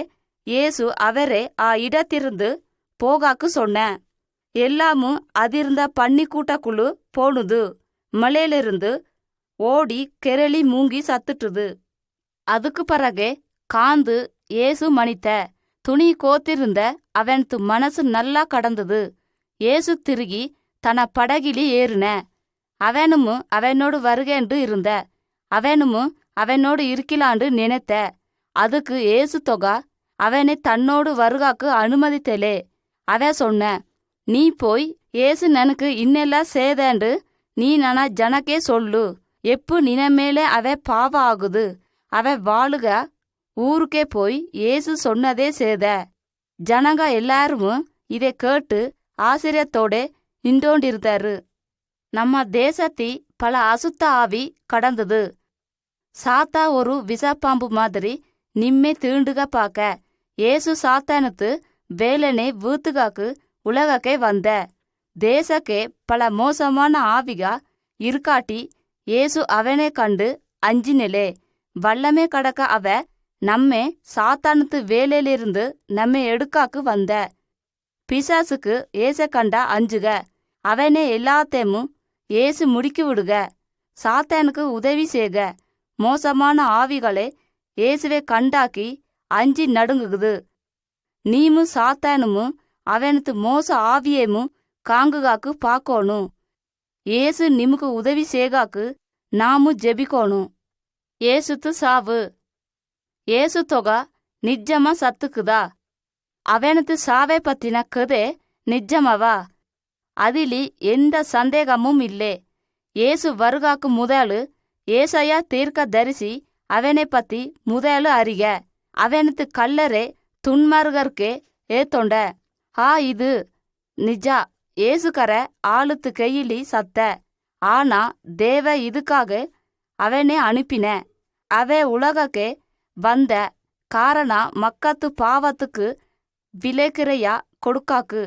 ஏசு அவரே இடத்திருந்து போகாக்கு சொன்ன. எல்லாமும் அதிர்ந்த பன்னி கூட்டக்குழு போனுது. மலையிலிருந்து ஓடி கெரளி மூங்கி சத்துட்டுது. அதுக்கு பிறகு காந்து ஏசு மணித்த. துணி கோத்திருந்த அவனது மனசு நல்லா கடந்தது. ஏசு திருகி தன படகிலி ஏறின. அவனும் அவனோடு வருகேண்டு இருந்த. அவனும் அவனோடு இருக்கலாண்டு நினைத்த. அதுக்கு ஏசு தொகா அவனை தன்னோடு வருகாக்கு அனுமதித்தலே. அவ சொன்ன, நீ போய் ஏசு நனக்கு இன்னெல்லாம் சேதேண்டு நீ நன ஜனக்கே சொல்லு. எப்பு நினமேலே அவ பாவ ஆகுது. அவ வாழுக ஊருக்கே போய் ஏசு சொன்னதே சேத. ஜனங்க எல்லாரும் இதை கேட்டு ஆச்சரியத்தோட நின்றோண்டிருந்தாரு. நம்ம தேசத்தி பல அசுத்த ஆவி கடந்தது. சாத்தா ஒரு விஷப்பாம்பு மாதிரி நிம்மே தீண்டுக பாக்க. ஏசு சாத்தானுத்து வேலனே வீத்துகாக்கு உலகக்கே வந்த. தேசக்கே பல மோசமான ஆவிகா இருக்காட்டி ஏசு அவனை கண்டு அஞ்சினலே. வல்லமே கடக்க அவ நம்மே சாத்தானுத்து வேலையிலிருந்து நம்மை எடுக்காக்கு வந்த. பிசாசுக்கு ஏச கண்டா அஞ்சுக. அவனே எல்லாத்தையும் ஏசு முடுக்கி விடுக. சாத்தானுக்கு உதவி செய்க. மோசமான ஆவிகளை இயேசுவை கண்டாக்கி அஞ்சி நடுங்குகுது. நீமும் சாத்தானும் அவனுக்கு மோச ஆவியேமு காங்குகாக்கு பாக்கோணும். ஏசு நிமுக்கு உதவி சேகாக்கு நாமு ஜெபிக்கோணும். ஏசுத்து சாவு. ஏசு தொகா நிஜமா சத்துக்குதா? அவனுக்கு சாவை பத்தின கதை நிஜமாவா? அதிலி எந்த சந்தேகமும் இல்லை. ஏசு வருகாக்கு முதலு ஏசையா தீர்க்க தரிசி அவனை பத்தி முதலு அறிக. அவனுக்கு கல்லறை துன்மார்கர்க்கே ஏத்தொண்ட. இது நிஜா. ஏசுக்கர ஆளுத்து கையிலி சத்த. ஆனா தேவ இதுக்காக அவனை அனுப்பின. அவ உலகக்கே வந்த காரண மக்கத்து பாவத்துக்கு விலைக்கிறையா கொடுக்காக்கு.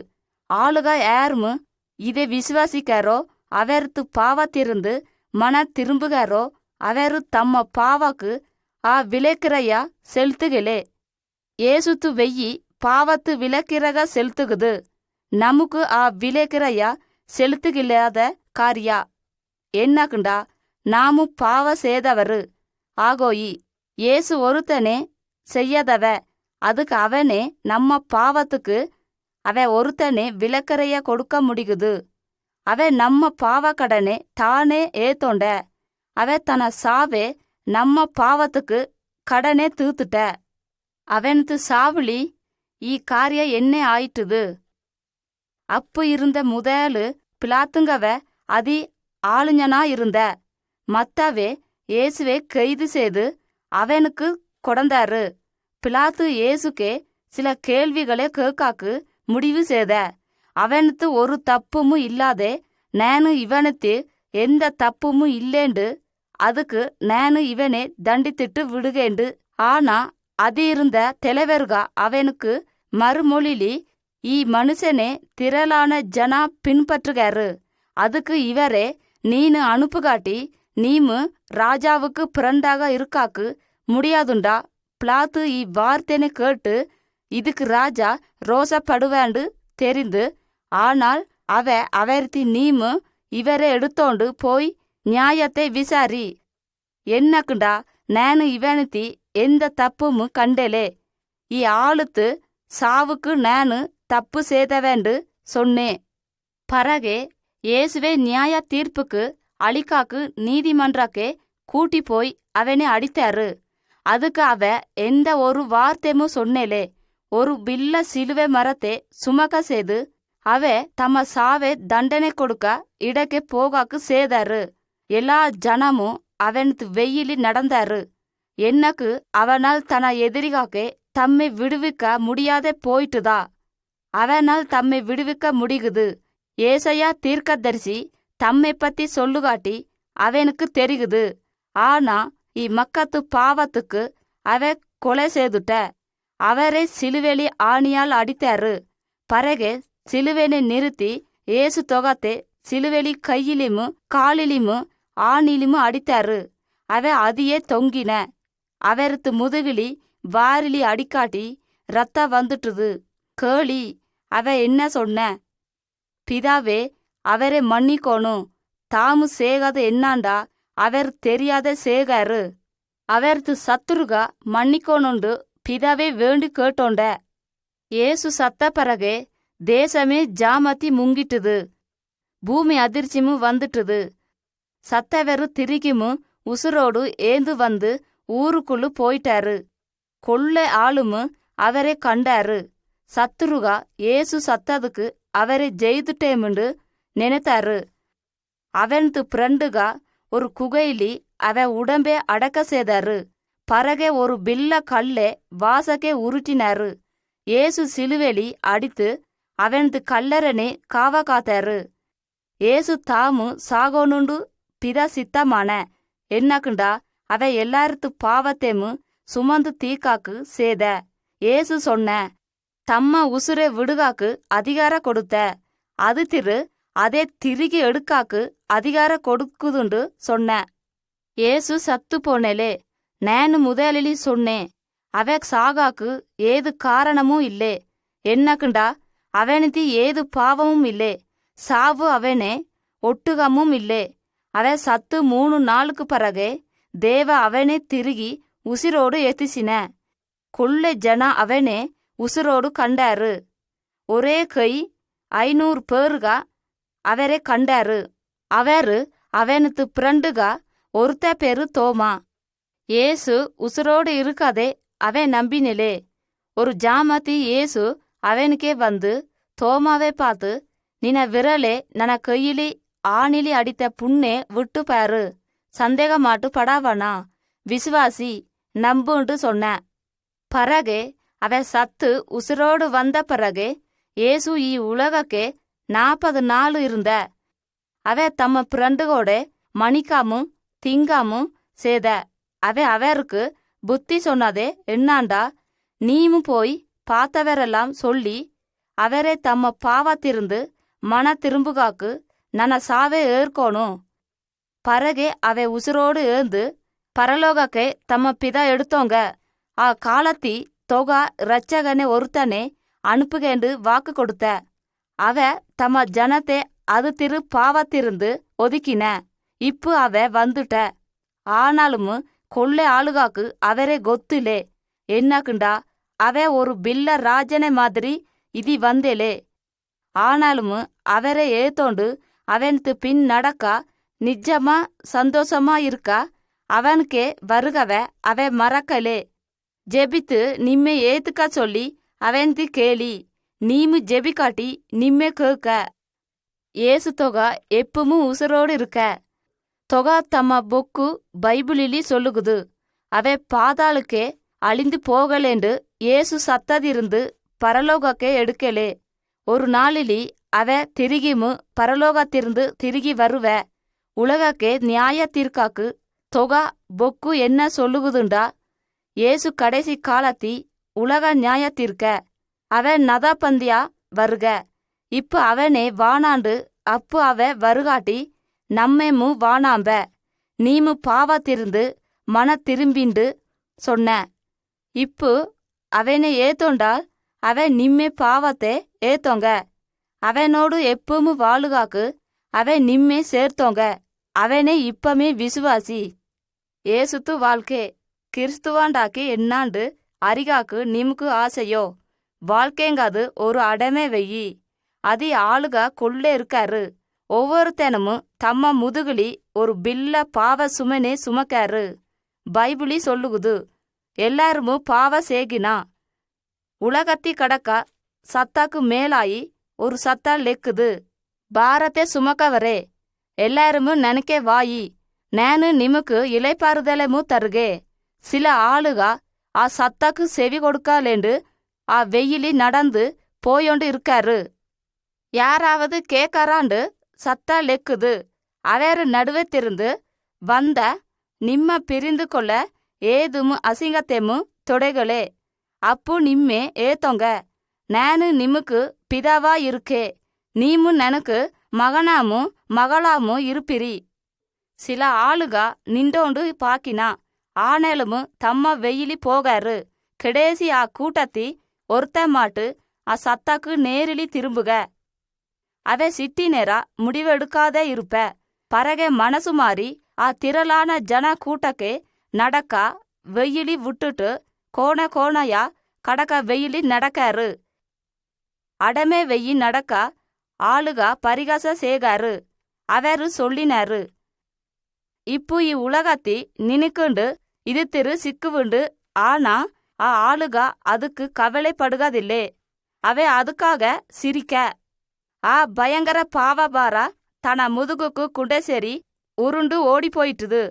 ஆளுக யாருமு இதை விசுவாசிக்காரோ அவர்த்து பாவத்திருந்து மன திரும்புகாரோ அவரு தம்ம பாவாக்கு விலைக்கிறையா செலுத்துகளே. ஏசுத்து வெய்யி பாவத்து விலைக்கிரக செலுத்துகுது. நமக்கு விலைக்கிறையா செலுத்துகில்லாத காரியா என்னக்குண்டா? நாமு பாவ செய்தவரு ஆகோயி. ஏசு ஒருத்தனே செய்யாதவ. அதுக்கு அவனே நம்ம பாவத்துக்கு ஒருத்தனே விலக்கறைய கொடுக்க முடியுது. நம்ம பாவ கடனே தானே ஏத்தோண்ட. தன சாவே நம்ம பாவத்துக்கு கடனே தீர்த்துட்ட. அவனுக்கு சாவுலி காரிய என்ன ஆயிட்டுது? அப்பு இருந்த முதலு பிலாத்துங்கவ அதி ஆளுஞனா இருந்த. மத்தாவே ஏசுவே கைது செய்து அவனுக்கு கொடந்தாரு. பிலாத்து ஏசுக்கே சில கேள்விகளை கேட்காக்கு முடிவு செய்த. அவனுக்கு ஒரு தப்புமும் இல்லாதே நானு இவனுக்கு எந்த தப்புமும் இல்லேண்டு அதுக்கு நானு இவனை தண்டித்துட்டு விடுகேண்டு. ஆனா அது இருந்த தலைவர்கா அவனுக்கு மறுமொழிலி மனுஷனே திரளான ஜனா பின்பற்றுகாரு. அதுக்கு இவரே நீனு அனுப்புகாட்டி நீமு ராஜாவுக்கு பிறந்தாக இருக்காக்கு முடியாதுண்டா. பிலாத்து வார்த்தைனை கேட்டு இதுக்கு ராஜா ரோசப்படுவாண்டு தெரிந்து. ஆனால் அவர்த்தி நீமு இவரை எடுத்தோண்டு போய் நியாயத்தை விசாரி. என்னக்குண்டா நானு இவனுத்தி எந்த தப்புமு கண்டலே. ஆளுத்து சாவுக்கு நானு தப்பு செய்தவேண்டு சொன்னேன். பரகே இயேசுவே நியாய தீர்ப்புக்கு அளிக்காக்கு நீதிமன்றக்கே கூட்டி போய் அவனை அடித்தாரு. அதுக்கு எந்த ஒரு வார்த்தையும் சொன்னேலே. ஒரு பில்ல சிலுவை மரத்தை சுமக்க செய்து தம்ம சாவை தண்டனை கொடுக்க இடக்கே போகாக்கு செய்தாரு. எல்லா ஜனமும் அவனுக்கு வெயிலி நடந்தாரு. என்னக்கு அவனால் தன எதிரிகாக்கே தம்மை விடுவிக்க முடியாத போயிட்டுதா? அவனால் தம்மை விடுவிக்க முடியுது. ஏசையா தீர்க்கதரிசி தம்மை பத்தி சொல்லுகாட்டி அவனுக்கு தெரியுது. ஆனா மக்கத்து பாவத்துக்கு கொலை செய்துட்ட. அவரை சிலுவேலி ஆணியால் அடித்தாரு. பரகே சிலுவேனை நிறுத்தி ஏசு தொகத்தை சிலுவேலி கையிலிமு காலிலிமு ஆணிலிமு அடித்தாரு. அதியே தொங்கின. அவருக்கு முதுகிலி வாரிலி அடிக்காட்டி ரத்தம் வந்துட்டுது. கேளி என்ன சொன்ன? பிதாவே அவரை மன்னிக்கோணும். தாமு சேகாத என்னாண்டா அவர் தெரியாத சேகாரு. அவர்த்து சத்துருகா மன்னிக்கோணுண்டு பிதாவே வேண்டி கேட்டோண்ட. ஏசு சத்த பிறகே தேசமே ஜாமத்தி முங்கிட்டுது. பூமி அதிர்ச்சிமு வந்துட்டுது. சத்தவரு திரிகிமு உசுரோடு ஏந்து வந்து ஊருக்குள்ளு போயிட்டாரு. கொள்ளை ஆளுமு அவரை கண்டாரு. சத்துருகா ஏசு சத்ததுக்கு அவரை ஜெயித்துட்டேமுண்டு நினைத்தாரு. அவன்து பிரண்டுகா ஒரு குகையிலி உடம்பே அடக்க செய்தாரு. பரகே ஒரு பில்ல கல்லே வாசக்கே உருட்டினாரு. ஏசு சிலுவேலி அடித்து அவன்து கல்லறனே காவ காத்தாரு. ஏசு தாமு சாகோனுண்டு பிதா சித்தமான. என்னக்குண்டா எல்லாருத்து பாவத்தேமு சுமந்து தீக்காக்கு சேத. ஏசு சொன்ன தம்ம உசுரை விடுகாக்கு அதிகார கொடுத்த. அது அதே திருகி எடுக்காக்கு அதிகார கொடுக்குதுண்டு சொன்ன. ஏசு சத்து போனேலே. நானு முதலிலி சொன்னேன் சாகாக்கு ஏது காரணமும் இல்லே. என்னக்குண்டா அவனுக்கு ஏது பாவமும் இல்லே. சாவு அவனே ஒட்டுகமும் இல்லே. சத்து 3 நாளுக்கு பிறகே தேவ அவனே திருகி உசிரோடு எத்திசின. கொள்ளை ஜனா அவனே உசுரோடு கண்டாரு. ஒரே கை 500 பேருக அவரை கண்டாரு. அவரு அவனுக்கு பிறண்டுக ஒருத்த பேரு தோமா. ஏசு உசுரோடு இருக்காதே அவன் நம்பினிலே. ஒரு ஜாமத்தி ஏசு அவனுக்கே வந்து தோமாவை பார்த்து, நின விரலே நன கையிலி ஆணிலி அடித்த புண்ணே விட்டு பாரு, சந்தேகமாட்டு படாவனா, விசுவாசி நம்புண்டு சொன்ன. பரகே அவ சத்து உசுரோடு வந்த பிறகு ஏசு உலகக்கே 40 நாள் இருந்த. அவ தம்ம பிறண்டுகோட மணிக்காமும் திங்காமும் சேத. அவருக்கு புத்தி சொன்னதே என்னாண்டா, நீமும் போய் பார்த்தவரெல்லாம் சொல்லி அவரே தம்ம பாவத்திருந்து மன திரும்புகாக்கு நன சாவே ஏற்கோணும். பரகே அவ உசுரோடு ஏந்து பரலோகக்கே தம்ம பிதா எடுத்தோங்க. ஆ காலத்தி தொகா இரட்சகனே ஒருத்தனே அனுப்புகேண்டு வாக்கு கொடுத்த. அவ தம்ம ஜனத்தை அது திரு பாவத்திருந்து ஒதுக்கின. இப்பு அவ வந்துட்ட. ஆனாலும் கொள்ளை ஆளுகாக்கு அவரே கொத்துலே. என்னாக்குண்டா அவ ஒரு பில்ல ராஜனை மாதிரி இது வந்தேலே. ஆனாலும் அவரை ஏத்தோண்டு அவனுக்கு பின் நடக்கா நிஜமா சந்தோஷமா இருக்கா அவனுக்கே வருகவ அவ மறக்கலே. ஜெபித்து நிம்மை ஏத்துக்க சொல்லி அவனுக்கு கேளி. நீமு ஜெபிக்காட்டி நிம்மை கேட்க. ஏசு தொகா எப்பவும் உசுரோடு இருக்க. தொகா தம்ம பொக்கு பைபிளிலி சொல்லுகுது. அவ பாதாளுக்கே அழிந்து போகலேண்டு ஏசு சத்ததிருந்து பரலோகக்கே எடுக்கலே. ஒரு நாளிலி அவ திருகிமு பரலோகத்திருந்து திருகி வருவ. உலகக்கே நியாய தீர்க்காக்கு தொகா பொக்கு என்ன சொல்லுகுதுண்டா, ஏசு கடைசி காலத்தி உலக நியாய தீர்க்க அவ நதாபந்தியா வருக. இப்ப அவனே வானாண்டு அப்பு அவ வருகாட்டி நம்மேமு வானாம்ப. நீமு பாவத்திருந்து மன திரும்பிண்டு சொன்ன. இப்பு அவனை ஏத்தோண்டால் அவ நிம்மே பாவத்தை ஏத்தோங்க. அவனோடு எப்பவும் வாழுகாக்கு அவ நிம்மே சேர்த்தோங்க. அவனே இப்பமே விசுவாசி. ஏசுத்து வாழ்க்கை கிறிஸ்துவாண்டாக்கி என்னாண்டு அரிகாக்கு நிமுக்கு ஆசையோ. வாழ்க்கைங்காது ஒரு அடமே வெயி. அது ஆளுக கொள்ளே இருக்காரு. ஒவ்வொருத்தனமும் தம்ம முதுகுலி ஒரு பில்ல பாவ சுமனே சுமக்காரு. பைபிளி சொல்லுகுது, எல்லாருமு பாவ சேகினா உலகத்தி கடக்கா சத்தாக்கு மேலாயி ஒரு சத்தா லெக்குது. பாரத்தை சுமக்கவரே எல்லாருமு நனக்கே வாயி, நானு நிமுக்கு இலைப்பாறுதலமு தருகே. சில ஆளுக ஆ சத்தாக்கு செவி கொடுக்காலேண்டு ஆ வெயிலி நடந்து போயோண்டு இருக்காரு. யாராவது கேட்கறாண்டு சத்தா லெக்குது. அவரு நடுவே திருந்து வந்த நிம்ம பிரிந்து கொள்ள ஏதும் அசிங்கத்தேமு தொடைகளே. அப்பு நிம்மே ஏத்தோங்க. நானு நிமுக்கு பிதாவா இருக்கே. நீமு நனக்கு மகனாமு மகளாமு இருப்பிரி. சில ஆளுக நின்றோண்டு பாக்கினா ஆனேலுமு தம்ம வெயிலி போகாரு. கடைசி ஆ கூட்டத்தி ஒருத்த மாட்டு ஆ சத்தாக்கு நேரிலி திரும்புக. அவ சிட்டி நேரா முடிவெடுக்காதே இருப்ப. பரகே மனசு மாறி ஆ திரளான ஜன கூட்டக்கே நடக்கா வெயிலி விட்டுட்டு கோண கோணையா கடக்க வெயிலி நடக்காரு. அடமே வெயி நடக்க ஆளுக பரிகாச சேகாரு. அவரு சொல்லினாரு, இப்பு உலகத்தி நினைக்குண்டு இது திரு சிக்குவுண்டு. ஆனா ஆ ஆளுக அதுக்கு கவலைப்படுகதில்லே. அவ அதுக்காக சிரிக்க. ஆ பயங்கர பாவபாரா தன முதுகுக்கு குண்டேசேரி உருண்டு ஓடி போயிட்டுது.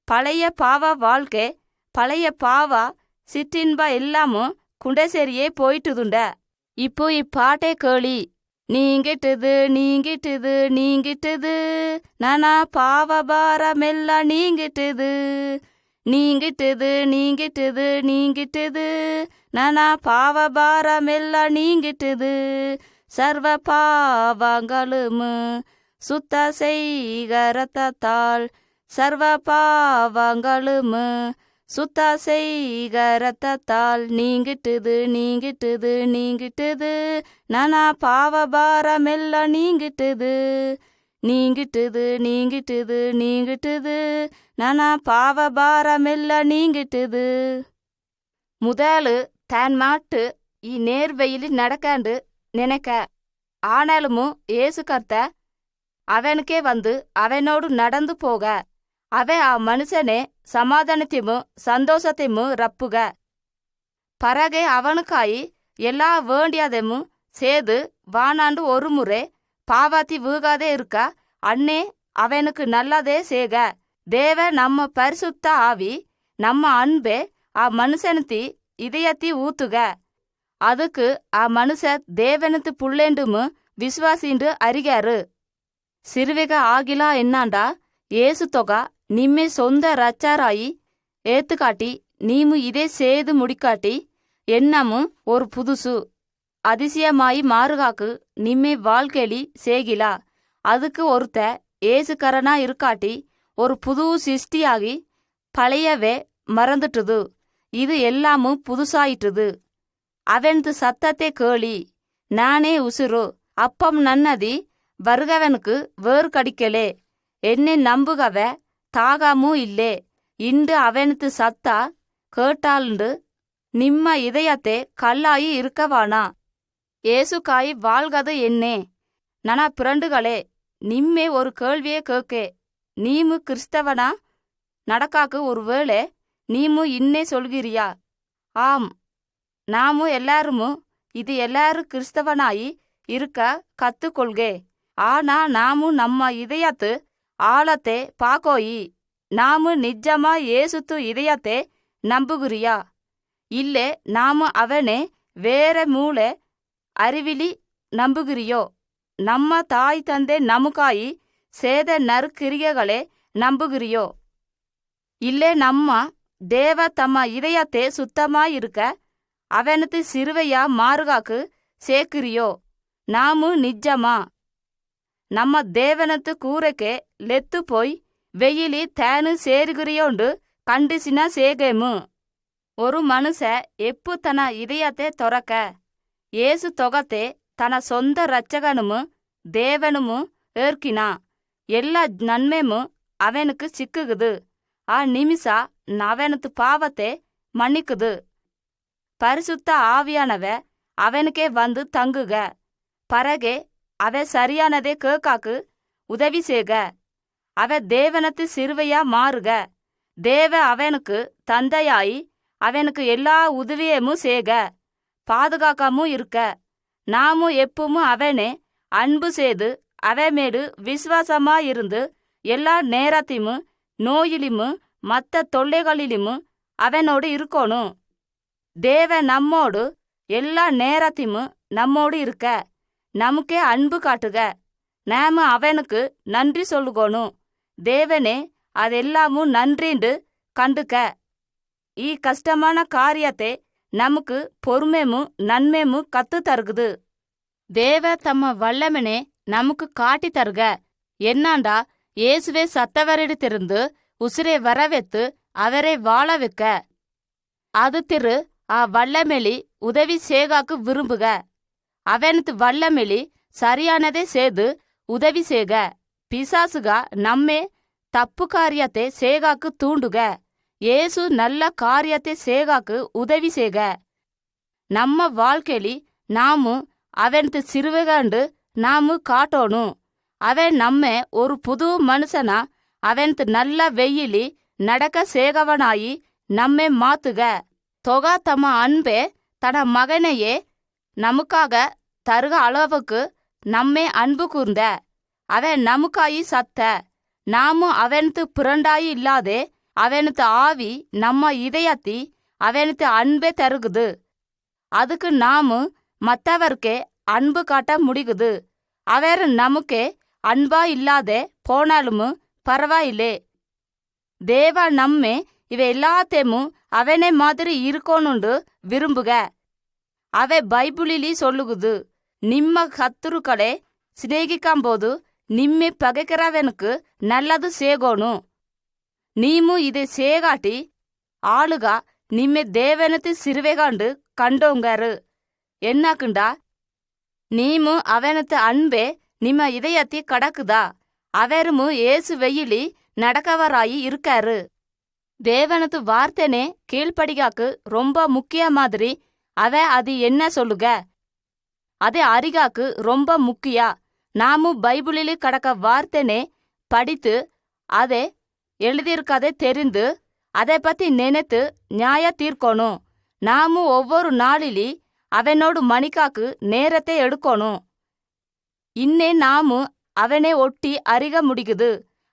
பழைய பாவ வாழ்க்கை பழைய பாவா சிற்றின்ப எல்லாமும் குண்டேசேரியே போயிட்டுதுண்ட. இப்போ இப்பாட்டே கேளி. நீங்கிட்டுது நீங்கிட்டுது நீங்கிட்டுது, நானா பாவபாரமெல்லாம் நீங்கிட்டுது. நீங்கிட்டுது நீங்கிட்டுது நீங்கிட்டுது, நானா பாவபாரமெல்லாம் நீங்கிட்டுது. சர்வ பாவங்களும் சுத்த செய்கரத்தால், சர்வ பாவங்களும் சுத்த செய்கரத்தால் நீங்கிட்டுது நீங்கிட்டுது நீங்கிட்டுது, நானா பாவபாரமெல்லாம் நீங்கிட்டுது. நீங்கிட்டுது நீங்கிட்டுது நீங்கிட்டுது, நானா பாவபாரமெல்லாம் நீங்கிட்டுது. முதலு தான் மாட்டு நேர்வெயிலி நடக்காண்டு நினைக்க. ஆனாலும் ஏசு கர்த்தர் அவனுக்கே வந்து அவனோடு நடந்து போக, அவன் மனுஷனே சமாதானத்தையும் சந்தோஷத்தையும் ரப்புக. பரகே அவனுக்காய் எல்லா வேண்டியதையும் சேது வானாண்டு ஒரு முறை பாவாத்தி வீகாதே இருக்க அன்னே அவனுக்கு நல்லதே சேக. தேவ நம்ம பரிசுத்த ஆவி நம்ம அன்பே மனுஷனத்தி இதயத்தி ஊத்துக. அதுக்கு மனுஷ தேவனத்து புள்ளேண்டுமு விசுவாசிண்டு அறிகாரு. சிறுவிக ஆகிலா என்னாண்டா ஏசு தொகா நிம்மே சொந்த ரச்சாராயி ஏத்துக்காட்டி நீமு இதே சேது முடிக்காட்டி என்னமும் ஒரு புதுசு அதிசயமாயி மாறுகாக்கு நிம்மே வாழ்க்கைலி சேகிலா. அதுக்கு ஒருத்த ஏசுக்கரனா இருக்காட்டி ஒரு புது சிருஷ்டியாகி பழையவே மறந்துட்டுது, இது எல்லாமும் புதுசாயிட்டுது. அவனது சத்தத்தை கேளி, நானே உசுரு, அப்பம் நன்னதி வருகவனுக்கு வேறு கடிக்கலே, என்னை நம்புகவ தாகாமும் இல்லே. இன்று அவனது சத்தா கேட்டாலுண்டு நிம்ம இதயத்தை கல்லாயி இருக்கவானா. ஏசுக்காய் வாழ்கது என்னே நனா பிறண்டுகளே, நிம்மே ஒரு கேள்வியே கேட்கே. நீமு கிறிஸ்தவனா நடக்காக்கு ஒருவேளை நீமு இன்னே சொல்கிறியா? ஆம், நாமு எல்லாருமு இது எல்லாரும் கிறிஸ்தவனாயி இருக்க கத்துக்கொள்கே. ஆனா நாமு நம்ம இதயத்து ஆழத்தை பாக்கோயி, நாமு நிஜமா ஏசுத்து இதயத்தை நம்புகிறியா? இல்லே நாமு அவனே வேற மூளை அறிவிலி நம்புகிறியோ? நம்ம தாய் தந்தை நமக்காயி சேத நறுக்கிரியகளே நம்புகிறியோ? இல்லே நம்ம தேவ தம்ம இதயத்தை சுத்தமாயிருக்க அவனது சிறுவையா மாறுகாக்கு சேக்கிறியோ? நாமு நிஜமா நம்ம தேவனத்து கூரைக்கே லெத்து போய் வெயிலி தேனு சேருகிறியோண்டு கண்டிசினா சேகேமு. ஒரு மனுஷ எப்பு தன இதயத்தை தொறக்க ஏசு தொகத்தை தன சொந்த ரச்சகனுமு தேவனுமு ஏற்கினா எல்லா நன்மையும் அவனுக்கு சிக்குகுது. நிமிஷா அவனது பாவத்தை மன்னிக்குது. பரிசுத்த ஆவியானவ அவனுக்கே வந்து தங்குக. பரகே அவ சரியானதே கேக்காக்கு உதவி சேக. அவ தேவனத்து சிறுவையா மாறுக. தேவ அவனுக்கு தந்தையாயி அவனுக்கு எல்லா உதவியமும் சேக, பாதுகாக்காமும் இருக்க. நாமும் எப்பவும் அவனே அன்பு செய்து அவமேடு விசுவாசமாயிருந்து எல்லா நேரத்தையும் நோயிலும் மற்ற தொல்லைகளிலும் அவனோடு இருக்கணும். தேவ நம்மோடு எல்லா நேரத்தையும் நம்மோடு இருக்க நமக்கே அன்பு காட்டுக. நாம அவனுக்கு நன்றி சொல்லுகணும். தேவனே அதெல்லாமும் நன்றிண்டு கண்டுக்க. ஈ கஷ்டமான காரியத்தை நமக்கு பொறுமையும் நன்மையும் கத்து தருகுது. தேவ தம்ம வல்லமனே நமக்கு காட்டி தருக. என்னாண்டா இயேசுவே சத்தவரிடத்திருந்து உசிரை வரவெத்து அவரை வாழ வைக்க. அது திரு வல்லமெலி உதவி சேகாக்கு விரும்புக. அவனது வல்லமெலி சரியானதை செய்து உதவி சேக. பிசாசுகா நம்மே தப்பு காரியத்தை சேகாக்கு தூண்டுக. ஏசு நல்ல காரியத்தை சேகாக்கு உதவி சேக. நம்ம வாழ்க்கையில நாமு அவனது சிறுவகாண்டு நாமு காட்டோணும். அவன் நம்ம ஒரு புது மனுஷனா அவனது நல்ல வெயிலி நடக்க சேகவனாயி நம்மை மாத்துக. தொகா தம்ம அன்பே தன மகனையே நமக்காக தருக அளவுக்கு நம்மை அன்பு கூர்ந்த. அவன் நமக்காயி சத்த. நாமும் அவனது புரண்டாயி இல்லாதே அவனது ஆவி நம்ம இதயத்தி அவனது அன்பே தருகுது. அதுக்கு நாமு மற்றவர்க்கே அன்பு காட்ட முடிகுது. அவர் நமக்கே அன்பா இல்லாதே போனாலும் பரவாயில்லே. தேவா நம்மே இவ எல்லாத்தையும் அவனே மாதிரி இருக்கணுண்டு விரும்புக. அவை பைபிளிலி சொல்லுகுது, நிம்ம சத்துருக்களே சிநேகிக்கும்போது நிம்மை பகைக்கிறவனுக்கு நல்லது சேகோணும். நீமு இதை சேகாட்டி ஆளுகா நிம்மை தேவனத்து சிறுவைகாண்டு கண்டோங்காரு. என்னாக்குண்டா நீமு அவனத்து அன்பே நிம்ம இதயத்தி கடக்குதா. அவருமு ஏசு வெயிலி நடக்கவராயி இருக்காரு. தேவனத்து வார்த்தைனே கீழ்ப்படிகாக்கு ரொம்ப முக்கிய மாதிரி அவ அது என்ன சொல்லுக. ಅದೇ ಅರಿಗಾಕು ರೊಂಬ ಮುಖ್ಯ. ನಾವು ಬೈಬುಳಿಲಿ ಕಡಕ ವಾರ್ತೆನೆ படித்து அதை எழுதியிருக்கதை தெரிந்து அதை பற்றி நினைத்து நியாய தீர்க்கணும். நாம ஒவ்வொரு நாளிலி அவனோடு மணிக்காக்கு நேரத்தை எடுக்கணும். இன்னே நாமு அவனை ஒட்டி அறிக முடிக்குது,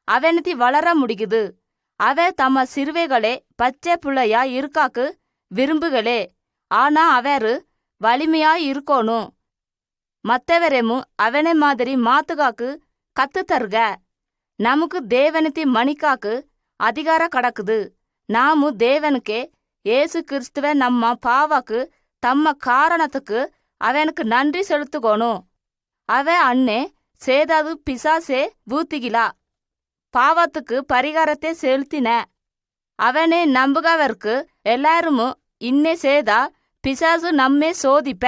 அவனத்தி வளர முடிக்குது. அவ தம்ம சிறுவைகளே பச்சை புள்ளையா இருக்காக்கு விரும்புகளே. ஆனா அவரு வலிமையா இருக்கணும். மற்றவரையும் அவனை மாதிரி மாத்துகாக்கு கத்து தருக. நமக்கு தேவனத்தி மணிக்காக்கு அதிகார கடக்குது. நாமு தேவனுக்கே ஏசு கிறிஸ்துவ நம்ம பாவாக்கு தம்ம காரணத்துக்கு அவனுக்கு நன்றி செலுத்துக்கணும். அவ அண்ணே சேதாது பிசாசே பூத்திகிலா பாவத்துக்கு பரிகாரத்தை செலுத்தின. அவனே நம்புகவர்க்கு எல்லாரும் இன்னே சேதா பிசாசு நம்மே சோதிப்ப.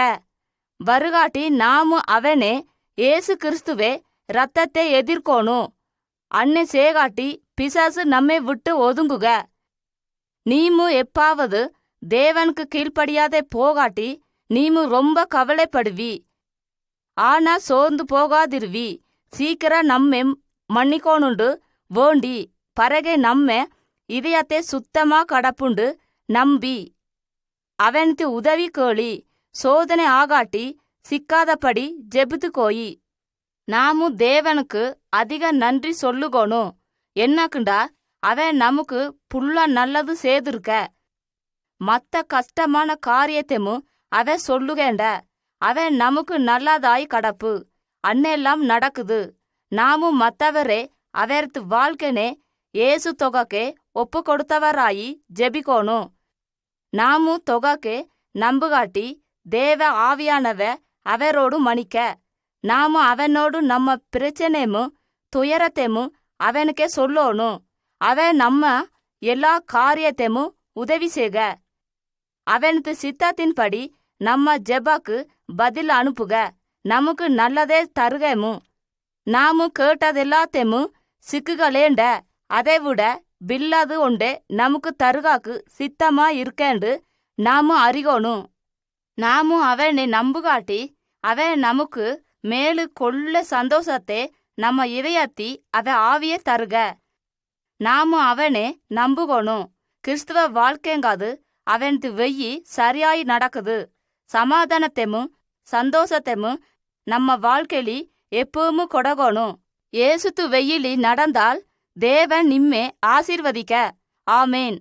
வருகாட்டி நாமு அவனே ஏசு கிறிஸ்துவே ரத்தத்தை எதிர்க்கணும். அன்னை சேகாட்டி பிசாசு நம்மை விட்டு ஒதுங்குக. நீமு எப்பாவது தேவனுக்கு கீழ்ப்படியாதே போகாட்டி நீமு ரொம்ப கவலைப்படுவி. ஆனா சோர்ந்து போகாதிருவி. சீக்கிரம் நம்மை மன்னிக்கோணுண்டு வேண்டி பரகை நம்ம இதயத்தை சுத்தமா கடப்புண்டு நம்பி அவனுக்கு உதவி கேளி. சோதனை ஆகாட்டி சிக்காதபடி ஜெபித்துக்கோயி. நாமு தேவனுக்கு அதிக நன்றி சொல்லுகணும். என்னக்குண்டா அவன் நமக்கு புள்ள நல்லது செய்திருக்க. மற்ற கஷ்டமான காரியத்தையும் அவன் சொல்லுகேண்ட. அவன் நமக்கு நல்லதாய் கடப்பு அன்னெல்லாம் நடக்குது. நாமும் மற்றவரே அவரது வாழ்க்கைனே ஏசு தொகைக்கே ஒப்பு கொடுத்தவராயி ஜெபிக்கணும். நாமு தொகைக்கே நம்புகாட்டி தேவ ஆவியானவ அவரோடு மணிக்க. நாம அவனோடு நம்ம பிரச்சனையும் துயரத்தையும் அவனுக்கே சொல்லணும். அவன் நம்ம எல்லா காரியத்தையும் உதவி செய்க. அவனது சித்தத்தின்படி நம்ம ஜெபாக்கு பதில் அனுப்புக. நமக்கு நல்லதே தருகமு. நாமு கேட்டதெல்லாத்தையும் சிக்குகளேண்ட. அதை விட பில்லாது ஒண்டே நமக்கு தருகாக்கு சித்தமா இருக்கேண்டு நாமு அறிகணும். நாமும் அவனை நம்புகாட்டி அவன் நமக்கு மேலு கொள்ள சந்தோஷத்தை நம்ம இதயத்தி அவ ஆவியே தருக. நாம அவனே நம்புகணும். கிறிஸ்துவ வாழ்க்கைங்காது அவனது வெய்யி சரியாய் நடக்குது. சமாதானத்தையும் சந்தோஷத்தையும் நம்ம வாழ்க்கையில எப்பவும் கொடகணும். ஏசுத்து வெயிலி நடந்தால் தேவன் நிம்மே ஆசீர்வதிக்க. ஆமேன்.